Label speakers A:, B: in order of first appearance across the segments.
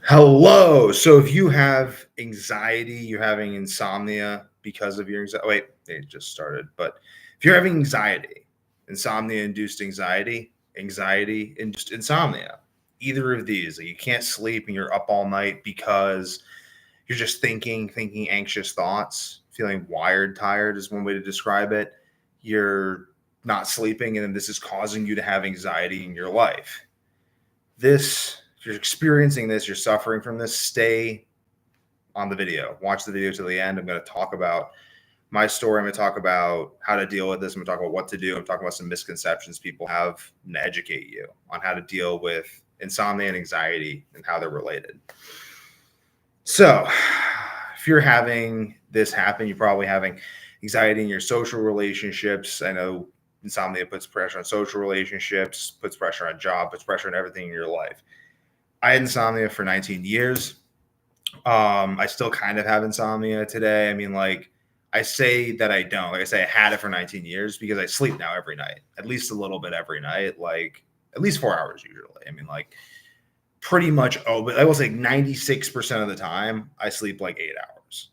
A: Hello. So if you have anxiety, you're having insomnia because of your anxiety. Wait, it just started. But if you're having anxiety, insomnia induced anxiety, anxiety induced insomnia, either of these, like you can't sleep and you're up all night because you're just thinking anxious thoughts, feeling wired, tired is one way to describe it. You're not sleeping, and then this is causing you to have anxiety in your life. If you're experiencing this, you're suffering from this, stay on the video. Watch the video to the end. I'm going to talk about my story. I'm going to talk about how to deal with this. I'm going to talk about what to do. I'm talking about some misconceptions people have and educate you on how to deal with insomnia and anxiety and how they're related. So, if you're having this happen, you're probably having anxiety in your social relationships. I know insomnia puts pressure on social relationships, puts pressure on job, puts pressure on everything in your life. I had insomnia for 19 years. I still kind of have insomnia today. I mean, like, I say that I don't. Like I say, I had it for 19 years because I sleep now every night, at least a little bit every night, like at least 4 hours usually. I mean, like, pretty much, but I will say 96% of the time, I sleep like 8 hours.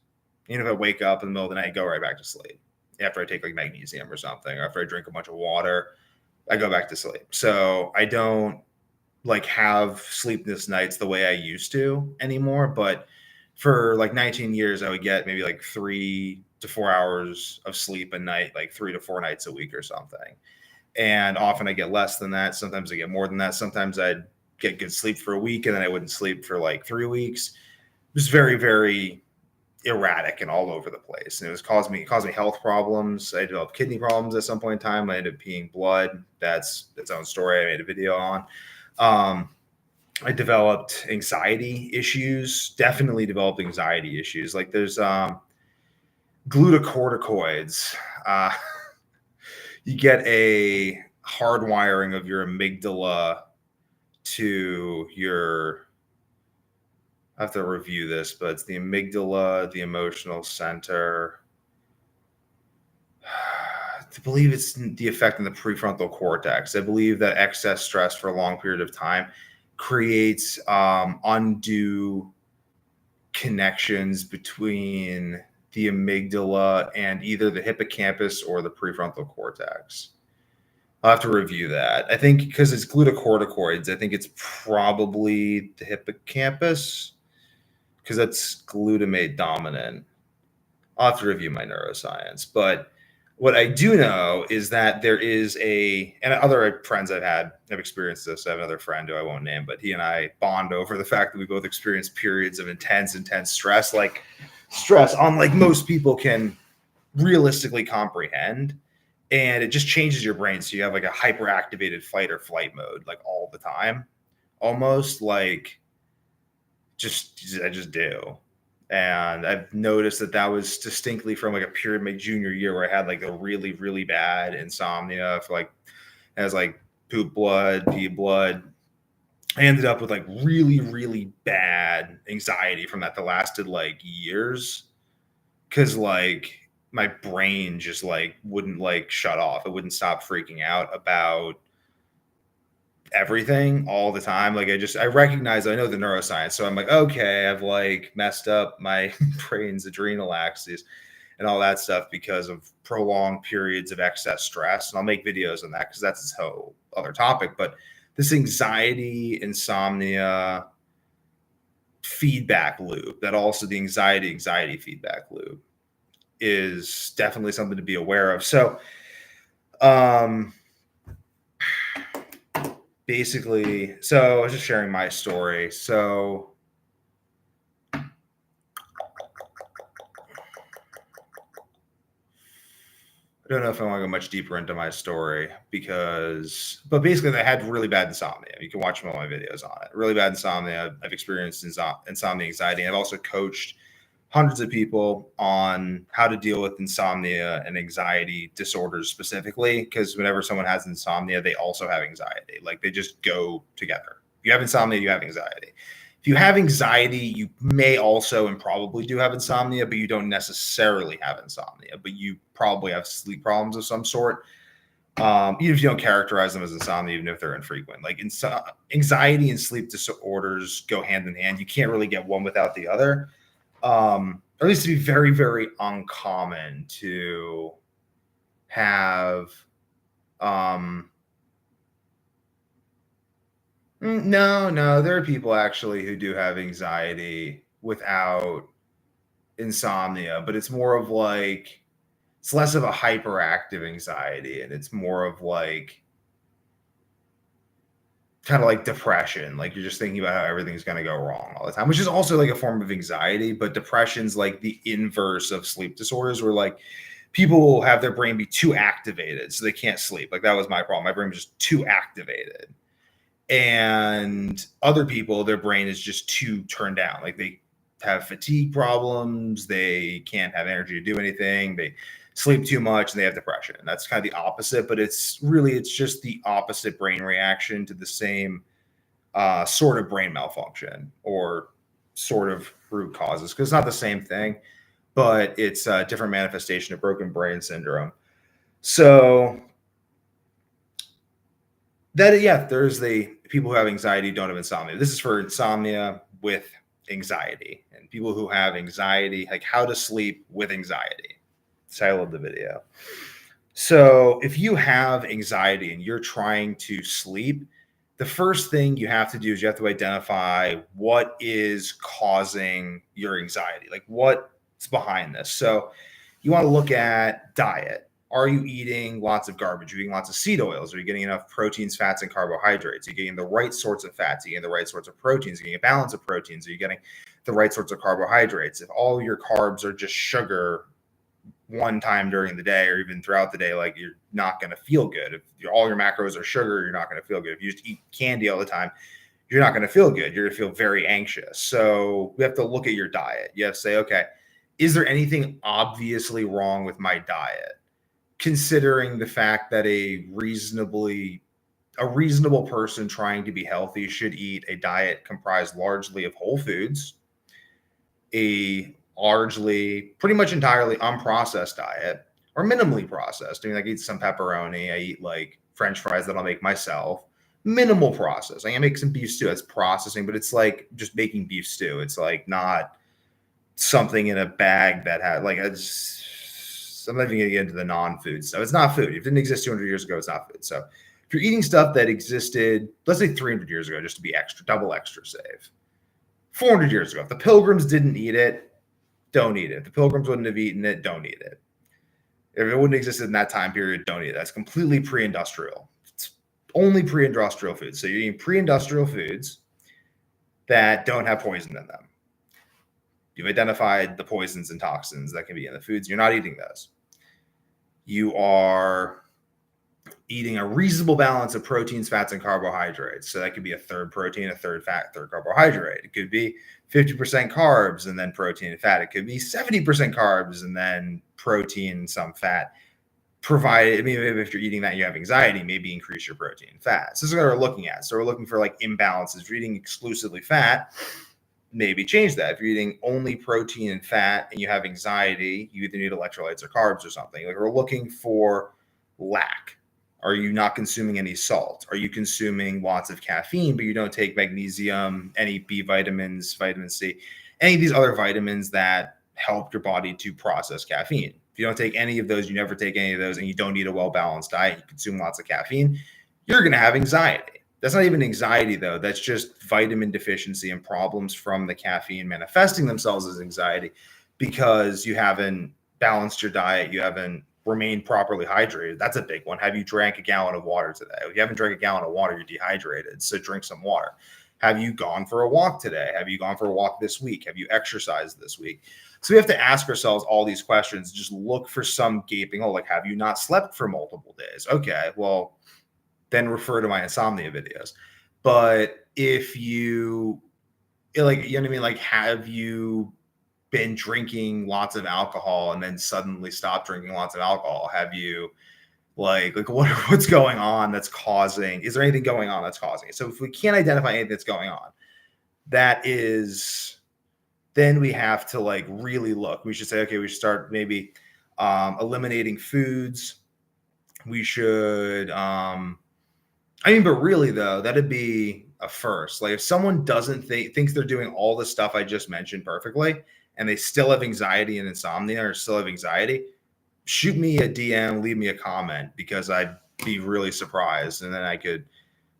A: Even if I wake up in the middle of the night, I go right back to sleep. After I take like magnesium or something, or after I drink a bunch of water, I go back to sleep. So I don't like have sleepless nights the way I used to anymore. But for like 19 years, I would get maybe like 3 to 4 hours of sleep a night, like 3 to 4 nights a week or something. And often I get less than that. Sometimes I get more than that. Sometimes I'd get good sleep for a week and then I wouldn't sleep for like 3 weeks. It was very, very erratic and all over the place. And it caused me health problems. I developed kidney problems at some point in time. I ended up peeing blood. That's its own story. I made a video on. I developed anxiety issues, definitely developed anxiety issues. Like there's glucocorticoids. You get a hardwiring of your amygdala to your, I have to review this, but it's the amygdala, the emotional center. I believe it's the effect in the prefrontal cortex. I believe that excess stress for a long period of time creates undue connections between the amygdala and either the hippocampus or the prefrontal cortex. I'll have to review that. I think because it's glucocorticoids, I think it's probably the hippocampus because that's glutamate dominant. I'll have to review my neuroscience. But what I do know is that there is and other friends have experienced this. I have another friend who I won't name, but he and I bond over the fact that we both experience periods of intense stress, like stress unlike most people can realistically comprehend. And it just changes your brain. So you have like a hyperactivated fight or flight mode, like all the time, almost like I just do. And I've noticed that was distinctly from like a period of my junior year where I had like a really, really bad insomnia for like, I was like poop blood, pee blood. I ended up with like really, really bad anxiety from that lasted like years. Cause like my brain just like wouldn't like shut off. It wouldn't stop freaking out about everything all the time. Like I recognize, I know the neuroscience. So I'm like, okay, I've like messed up my brain's adrenal axis and all that stuff because of prolonged periods of excess stress. And I'll make videos on that because that's this whole other topic. But this anxiety, insomnia feedback loop, that also the anxiety feedback loop is definitely something to be aware of. So, basically, so I was just sharing my story. So I don't know if I want to go much deeper into my story but basically I had really bad insomnia. You can watch all my videos on it. Really bad insomnia. I've experienced insomnia anxiety. I've also coached hundreds of people on how to deal with insomnia and anxiety disorders specifically, because whenever someone has insomnia, they also have anxiety. Like they just go together. You have insomnia, you have anxiety. If you have anxiety, you may also and probably do have insomnia, but you don't necessarily have insomnia, but you probably have sleep problems of some sort. Even if you don't characterize them as insomnia, even if they're infrequent. Like anxiety and sleep disorders go hand in hand. You can't really get one without the other. Or at least to be very, very uncommon to have. No, there are people actually who do have anxiety without insomnia, but it's more of like it's less of a hyperactive anxiety, and it's more of like kind of like depression. Like you're just thinking about how everything's going to go wrong all the time, which is also like a form of anxiety. But depression's like the inverse of sleep disorders, where like people will have their brain be too activated, so they can't sleep. Like that was my problem. My brain was just too activated. And other people, their brain is just too turned down. Like they have fatigue problems. They can't have energy to do anything. They sleep too much and they have depression. And that's kind of the opposite, but it's just the opposite brain reaction to the same sort of brain malfunction or sort of root causes, because it's not the same thing, but it's a different manifestation of broken brain syndrome. So that, yeah, there's the people who have anxiety don't have insomnia. This is for insomnia with anxiety, and people who have anxiety, like how to sleep with anxiety. Title of the video. So if you have anxiety and you're trying to sleep, the first thing you have to do is you have to identify what is causing your anxiety, like what's behind this. So you want to look at diet. Are you eating lots of garbage? Are you eating lots of seed oils? Are you getting enough proteins, fats, and carbohydrates? Are you getting the right sorts of fats? Are you getting the right sorts of proteins? Are you getting a balance of proteins? Are you getting the right sorts of carbohydrates? If all your carbs are just sugar one time during the day or even throughout the day, like you're not going to feel good. If all your macros are sugar, you're not going to feel good. If you just eat candy all the time, you're not going to feel good. You're going to feel very anxious. So we have to look at your diet. You have to say, okay, is there anything obviously wrong with my diet? Considering the fact that a reasonable person trying to be healthy should eat a diet comprised largely of whole foods, a largely pretty much entirely unprocessed diet, or minimally processed. I mean, like I eat some pepperoni, I eat like French fries that I'll make myself. Minimal process. I can make some beef stew. It's processing, but it's like just making beef stew. It's like not something in a bag that had like I'm not even going to get into the non-food stuff. It's not food. If it didn't exist 200 years ago, it's not food. So if you're eating stuff that existed, let's say 300 years ago, just to be double extra safe. 400 years ago, if the Pilgrims didn't eat it, don't eat it. If the Pilgrims wouldn't have eaten it, don't eat it. If it wouldn't exist in that time period, don't eat it. That's completely pre-industrial. It's only pre-industrial foods. So you're eating pre-industrial foods that don't have poison in them. You've identified the poisons and toxins that can be in the foods. You're not eating those. You are eating a reasonable balance of proteins, fats, and carbohydrates. So that could be a third protein, a third fat, a third carbohydrate. It could be 50% carbs and then protein and fat. It could be 70% carbs and then protein and some fat. Provided, I mean, if you're eating that and you have anxiety, maybe increase your protein and fat. So this is what we're looking at. So we're looking for like imbalances. If you're eating exclusively fat, maybe change that. If you're eating only protein and fat and you have anxiety, you either need electrolytes or carbs or something. Like we're looking for lack. Are you not consuming any salt? Are you consuming lots of caffeine, but you don't take magnesium, any B vitamins, vitamin C, any of these other vitamins that help your body to process caffeine? If you don't take any of those, you never take any of those, and you don't eat a well-balanced diet, you consume lots of caffeine, you're going to have anxiety. That's not even anxiety, though. That's just vitamin deficiency and problems from the caffeine manifesting themselves as anxiety because you haven't balanced your diet. You haven't remained properly hydrated. That's a big one. Have you drank a gallon of water today? If you haven't drank a gallon of water, you're dehydrated. So drink some water. Have you gone for a walk today? Have you gone for a walk this week? Have you exercised this week? So we have to ask ourselves all these questions. Just look for some gaping hole. Like, have you not slept for multiple days? Okay, well, then refer to my insomnia videos. But if you, like, you know what I mean? Like, have you been drinking lots of alcohol and then suddenly stop drinking lots of alcohol? Have you like what's going on that's causing, is there anything going on that's causing it? So if we can't identify anything that's going on, then we have to like really look. We should say, okay, we should start maybe eliminating foods We should, I mean, but really though, that'd be a first. Like if someone doesn't thinks they're doing all the stuff I just mentioned perfectly, and they still have anxiety and insomnia or still have anxiety, shoot me a DM, leave me a comment, because I'd be really surprised. And then I could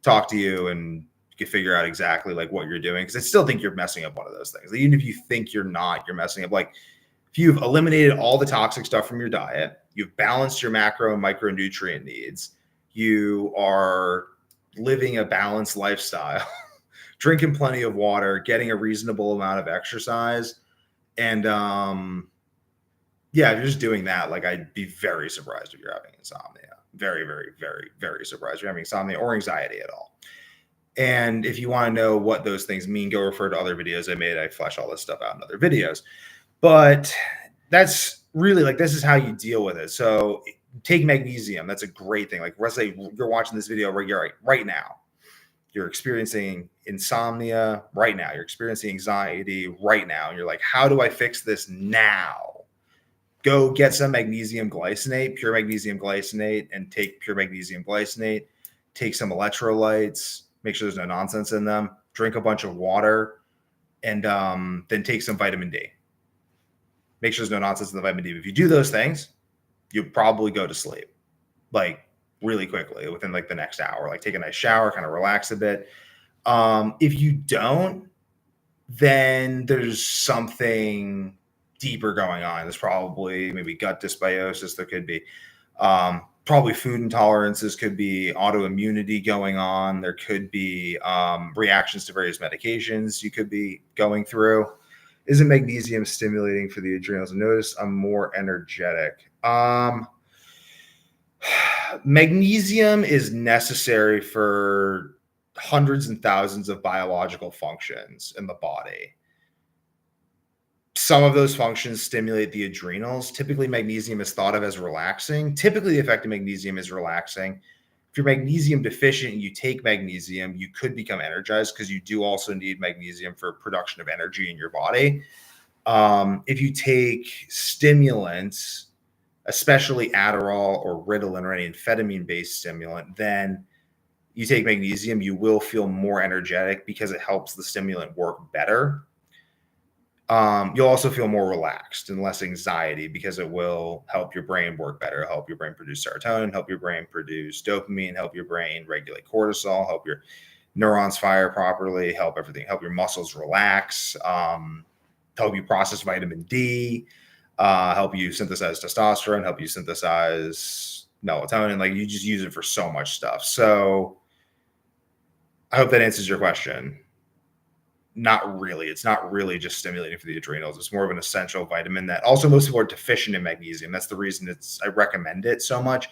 A: talk to you and you could figure out exactly like what you're doing. Cause I still think you're messing up one of those things. Like, even if you think you're not, you're messing up. Like if you've eliminated all the toxic stuff from your diet, you've balanced your macro and micronutrient needs, you are living a balanced lifestyle, drinking plenty of water, getting a reasonable amount of exercise, and yeah, if you're just doing that, like I'd be very surprised if you're having insomnia. Very, very, very, very surprised if you're having insomnia or anxiety at all. And if you want to know what those things mean, go refer to other videos I made. I flesh all this stuff out in other videos. But that's really like, this is how you deal with it. So take magnesium. That's a great thing. Like let's say you're watching this video right now. You're experiencing insomnia right now. You're experiencing anxiety right now. And you're like, how do I fix this now? Go get some magnesium glycinate, pure magnesium glycinate, and take pure magnesium glycinate. Take some electrolytes. Make sure there's no nonsense in them. Drink a bunch of water, and then take some vitamin D. Make sure there's no nonsense in the vitamin D. If you do those things, you'll probably go to sleep, like really quickly within like the next hour. Like take a nice shower, kind of relax a bit. If you don't, then there's something deeper going on. There's probably maybe gut dysbiosis. There could be probably food intolerances, could be autoimmunity going on. There could be reactions to various medications you could be going through. Isn't magnesium stimulating for the adrenals? Notice I'm more energetic. Magnesium is necessary for hundreds and thousands of biological functions in the body. Some of those functions stimulate the adrenals. Typically, magnesium is thought of as relaxing. Typically, the effect of magnesium is relaxing. If you're magnesium deficient and you take magnesium, you could become energized because you do also need magnesium for production of energy in your body. If you take stimulants, especially Adderall or Ritalin or any amphetamine-based stimulant, then you take magnesium, you will feel more energetic because it helps the stimulant work better. You'll also feel more relaxed and less anxiety because it will help your brain work better, help your brain produce serotonin, help your brain produce dopamine, help your brain regulate cortisol, help your neurons fire properly, help everything, help your muscles relax, help you process vitamin D, help you synthesize testosterone, help you synthesize melatonin. Like you just use it for so much stuff. So I hope that answers your question. Not really. It's not really just stimulating for the adrenals. It's more of an essential vitamin that also most people are deficient in magnesium. That's the reason I recommend it so much,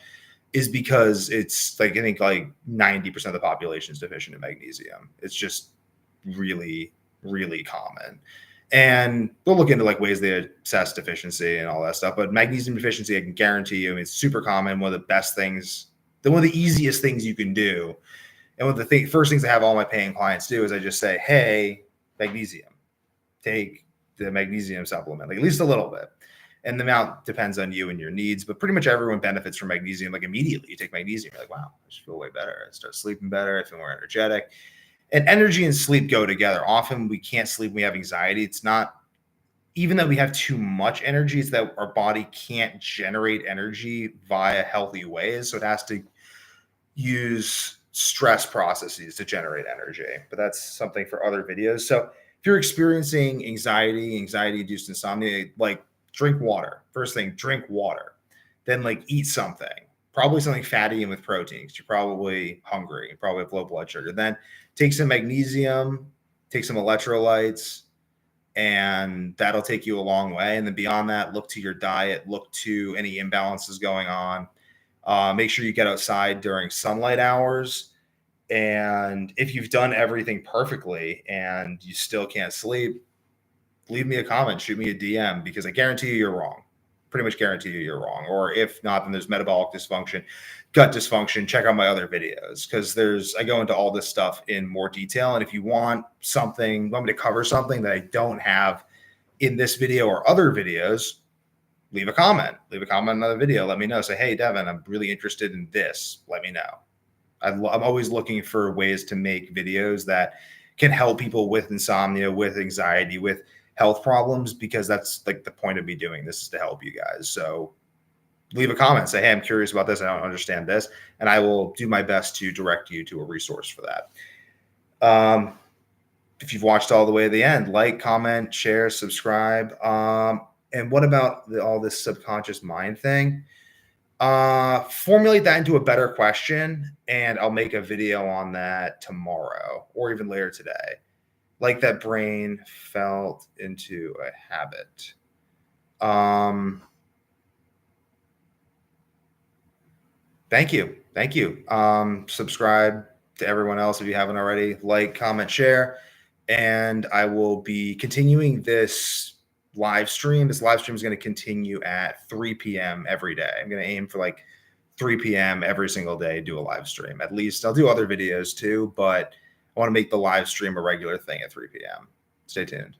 A: is because it's like, I think like 90% of the population is deficient in magnesium. It's just really, really common. And we'll look into like ways they assess deficiency and all that stuff. But magnesium deficiency, I can guarantee you, I mean, it's super common. One of the best things, one of the easiest things you can do. And one of the first things I have all my paying clients do is I just say, hey, magnesium, take the magnesium supplement, like at least a little bit. And the amount depends on you and your needs, but pretty much everyone benefits from magnesium. Like immediately you take magnesium, you're like, wow, I just feel way better. I start sleeping better. I feel more energetic. And energy and sleep go together. Often we can't sleep when we have anxiety. It's not even that we have too much energy, it's that our body can't generate energy via healthy ways. So it has to use stress processes to generate energy, but that's something for other videos. So if you're experiencing anxiety-induced insomnia, like drink water. First thing, drink water. Then like eat something, probably something fatty and with protein because you're probably hungry, you probably have low blood sugar. Then take some magnesium, take some electrolytes, and that'll take you a long way. And then beyond that, look to your diet, look to any imbalances going on. Make sure you get outside during sunlight hours. And if you've done everything perfectly and you still can't sleep, leave me a comment, shoot me a DM, because I guarantee you you're wrong. Pretty much guarantee you're wrong. Or if not, then there's metabolic dysfunction, gut dysfunction. Check out my other videos because I go into all this stuff in more detail. And if you want me to cover something that I don't have in this video or other videos, leave a comment. Leave a comment on another video. Let me know. Say, hey, Devin, I'm really interested in this. Let me know. I'm always looking for ways to make videos that can help people with insomnia, with anxiety, with health problems, because that's like the point of me doing this, is to help you guys. So leave a comment. Say, hey, I'm curious about this. I don't understand this. And I will do my best to direct you to a resource for that. If you've watched all the way to the end, like, comment, share, subscribe. And what about all this subconscious mind thing? Formulate that into a better question, and I'll make a video on that tomorrow or even later today. Like that brain fell into a habit. Thank you. Thank you. Subscribe to everyone else if you haven't already. Like, comment, share. And I will be continuing this live stream. This live stream is going to continue at 3 p.m. every day. I'm going to aim for like 3 p.m. every single day, do a live stream. At least I'll do other videos too, but I want to make the live stream a regular thing at 3 p.m. Stay tuned.